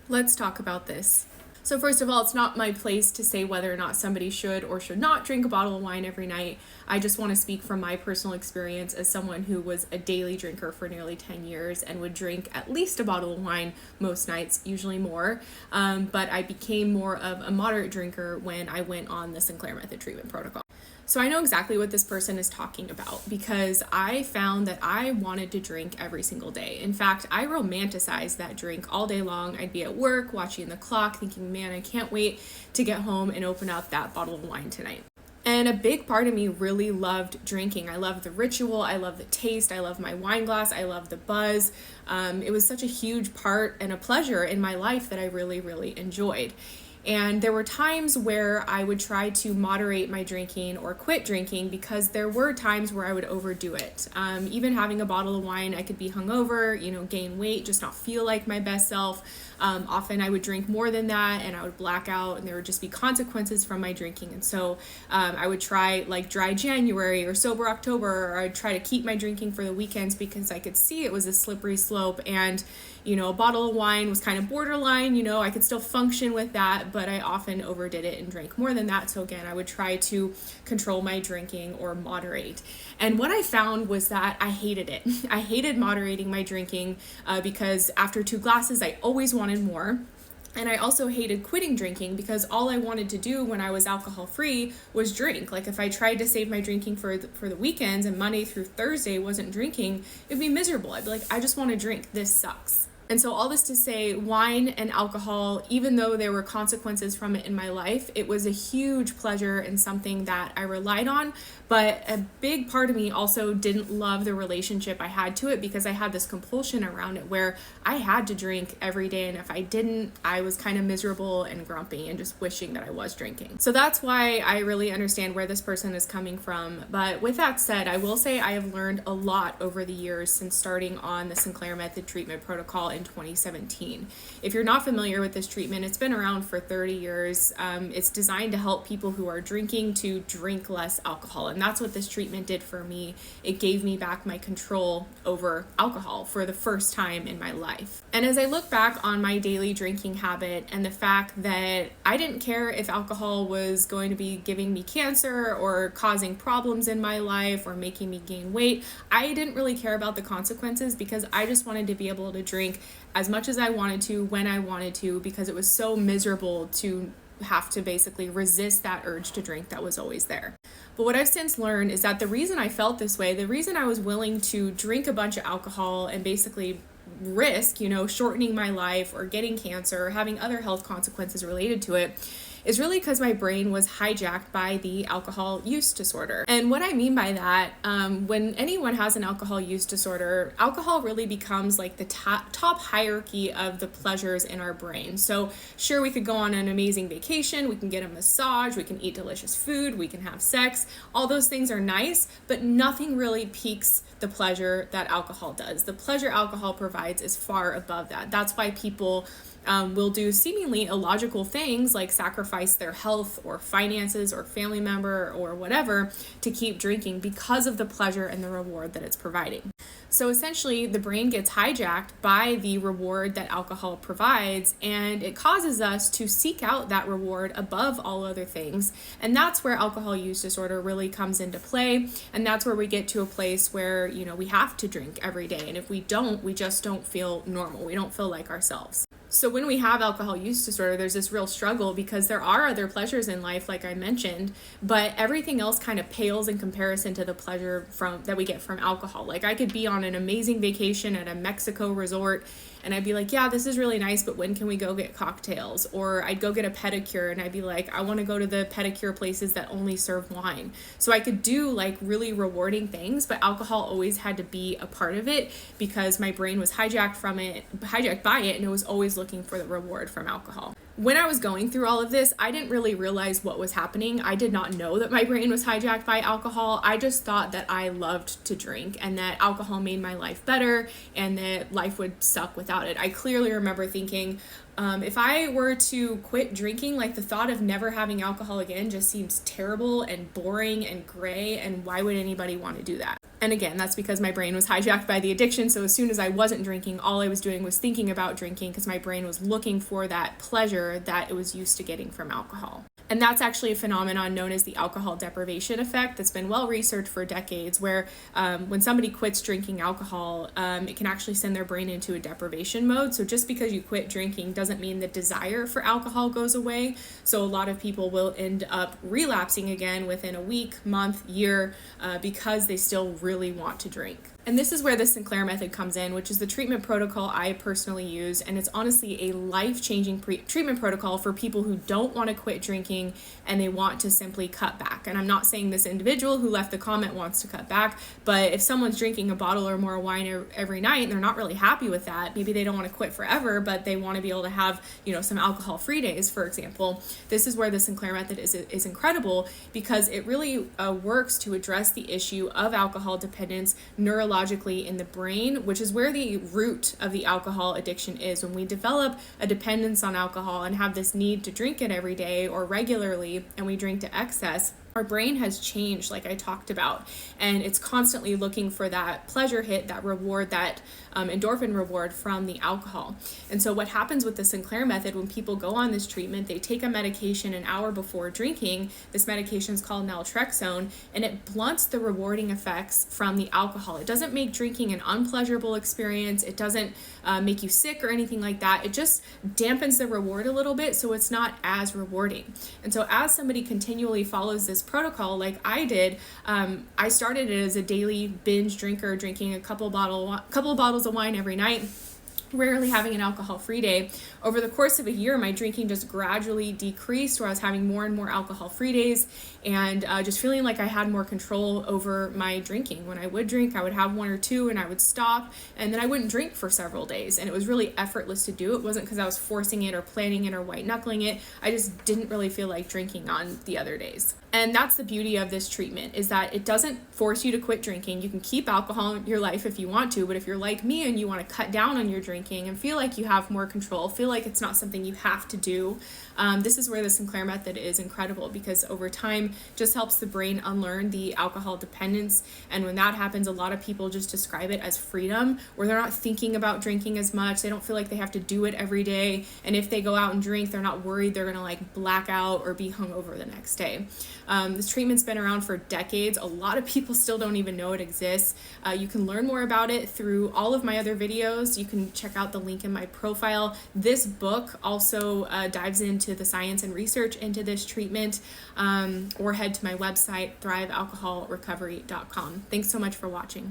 Let's talk about this. So first of all, it's not my place to say whether or not somebody should or should not drink a bottle of wine every night. I just want to speak from my personal experience as someone who was a daily drinker for nearly 10 years and would drink at least a bottle of wine most nights, usually more. But I became more of a moderate drinker when I went on the Sinclair method treatment protocol. So I know exactly what this person is talking about because I found that I wanted to drink every single day. In fact, I romanticized that drink all day long. I'd be at work watching the clock thinking, man, I can't wait to get home and open up that bottle of wine tonight. And a big part of me really loved drinking. I love the ritual. I love the taste. I love my wine glass. I love the buzz. It was such a huge part and a pleasure in my life that I really, really enjoyed. And there were times where I would try to moderate my drinking or quit drinking because there were times where I would overdo it. Even having a bottle of wine, I could be hungover, gain weight, just not feel like my best self. Often I would drink more than that and I would black out and there would just be consequences from my drinking. And so I would try like dry January or sober October, or I'd try to keep my drinking for the weekends because I could see it was a slippery slope. And a bottle of wine was kind of borderline, I could still function with that, but I often overdid it and drank more than that. So again, I would try to control my drinking or moderate. And what I found was that I hated it. I hated moderating my drinking because after 2 glasses, I always wanted more. And I also hated quitting drinking because all I wanted to do when I was alcohol free was drink. Like if I tried to save my drinking for the weekends and Monday through Thursday wasn't drinking, it'd be miserable. I'd be like, I just want to drink. This sucks. And so all this to say, wine and alcohol, even though there were consequences from it in my life, it was a huge pleasure and something that I relied on. But a big part of me also didn't love the relationship I had to it because I had this compulsion around it where I had to drink every day. And if I didn't, I was kind of miserable and grumpy and just wishing that I was drinking. So that's why I really understand where this person is coming from. But with that said, I will say I have learned a lot over the years since starting on the Sinclair method treatment protocol in 2017. If you're not familiar with this treatment, it's been around for 30 years. It's designed to help people who are drinking to drink less alcohol. And that's what this treatment did for me. It gave me back my control over alcohol for the first time in my life. And as I look back on my daily drinking habit and the fact that I didn't care if alcohol was going to be giving me cancer or causing problems in my life or making me gain weight, I didn't really care about the consequences because I just wanted to be able to drink as much as I wanted to, when I wanted to, because it was so miserable to have to basically resist that urge to drink that was always there. But what I've since learned is that the reason I felt this way, the reason I was willing to drink a bunch of alcohol and basically risk, shortening my life or getting cancer or having other health consequences related to it, is really because my brain was hijacked by the alcohol use disorder. And what I mean by that, when anyone has an alcohol use disorder, alcohol really becomes like the top hierarchy of the pleasures in our brain. So sure, we could go on an amazing vacation, we can get a massage, we can eat delicious food, we can have sex. All those things are nice, but nothing really piques the pleasure that alcohol does. The pleasure alcohol provides is far above that. That's why people will do seemingly illogical things like sacrifice their health or finances or family member or whatever to keep drinking because of the pleasure and the reward that it's providing. So essentially, the brain gets hijacked by the reward that alcohol provides, and it causes us to seek out that reward above all other things. And that's where alcohol use disorder really comes into play. And that's where we get to a place where, we have to drink every day. And if we don't, we just don't feel normal. We don't feel like ourselves. So when we have alcohol use disorder, there's this real struggle because there are other pleasures in life, like I mentioned, but everything else kind of pales in comparison to the pleasure that we get from alcohol. Like I could be on an amazing vacation at a Mexico resort and I'd be like, yeah, this is really nice, but when can we go get cocktails? Or I'd go get a pedicure and I'd be like, I want to go to the pedicure places that only serve wine. So I could do like really rewarding things, but alcohol always had to be a part of it because my brain was hijacked by it, and it was always looking for the reward from alcohol. When I was going through all of this, I didn't really realize what was happening. I did not know that my brain was hijacked by alcohol. I just thought that I loved to drink and that alcohol made my life better and that life would suck without it. I clearly remember thinking, if I were to quit drinking, like the thought of never having alcohol again just seems terrible and boring and gray, and why would anybody want to do that? And again, that's because my brain was hijacked by the addiction. So as soon as I wasn't drinking, all I was doing was thinking about drinking because my brain was looking for that pleasure that it was used to getting from alcohol. And that's actually a phenomenon known as the alcohol deprivation effect that's been well researched for decades, where when somebody quits drinking alcohol, it can actually send their brain into a deprivation mode. So just because you quit drinking doesn't mean the desire for alcohol goes away. So a lot of people will end up relapsing again within a week, month, year, because they still really want to drink. And this is where the Sinclair method comes in, which is the treatment protocol I personally use. And it's honestly a life-changing treatment protocol for people who don't want to quit drinking and they want to simply cut back. And I'm not saying this individual who left the comment wants to cut back, but if someone's drinking a bottle or more wine every night and they're not really happy with that, maybe they don't want to quit forever, but they want to be able to have, some alcohol-free days, for example. This is where the Sinclair method is incredible because it really works to address the issue of alcohol dependence neurologically in the brain, which is where the root of the alcohol addiction is. When we develop a dependence on alcohol and have this need to drink it every day or regularly, and we drink to excess, our brain has changed, like I talked about, and it's constantly looking for that pleasure hit, that reward, that endorphin reward from the alcohol. And so what happens with the Sinclair method, when people go on this treatment, they take a medication an hour before drinking. This medication is called naltrexone, and it blunts the rewarding effects from the alcohol. It doesn't make drinking an unpleasurable experience. It doesn't make you sick or anything like that. It just dampens the reward a little bit, so it's not as rewarding. And so as somebody continually follows this protocol like I did, I started it as a daily binge drinker, drinking a couple of bottles of wine every night, rarely having an alcohol-free day. Over the course of a year, my drinking just gradually decreased, where I was having more and more alcohol-free days and just feeling like I had more control over my drinking. When I would drink, I would have one or two and I would stop, and then I wouldn't drink for several days. And it was really effortless to do. It wasn't because I was forcing it or planning it or white-knuckling it. I just didn't really feel like drinking on the other days. And that's the beauty of this treatment, is that it doesn't force you to quit drinking. You can keep alcohol in your life if you want to, but if you're like me and you want to cut down on your drinking and feel like you have more control, feel like it's not something you have to do, this is where the Sinclair method is incredible, because over time just helps the brain unlearn the alcohol dependence. And when that happens, a lot of people just describe it as freedom, where they're not thinking about drinking as much. They don't feel like they have to do it every day. And if they go out and drink, they're not worried they're going to black out or be hungover the next day. This treatment's been around for decades. A lot of people still don't even know it exists. You can learn more about it through all of my other videos. You can check out the link in my profile. This book also dives into the science and research into this treatment, or head to my website, thrivealcoholrecovery.com. Thanks so much for watching.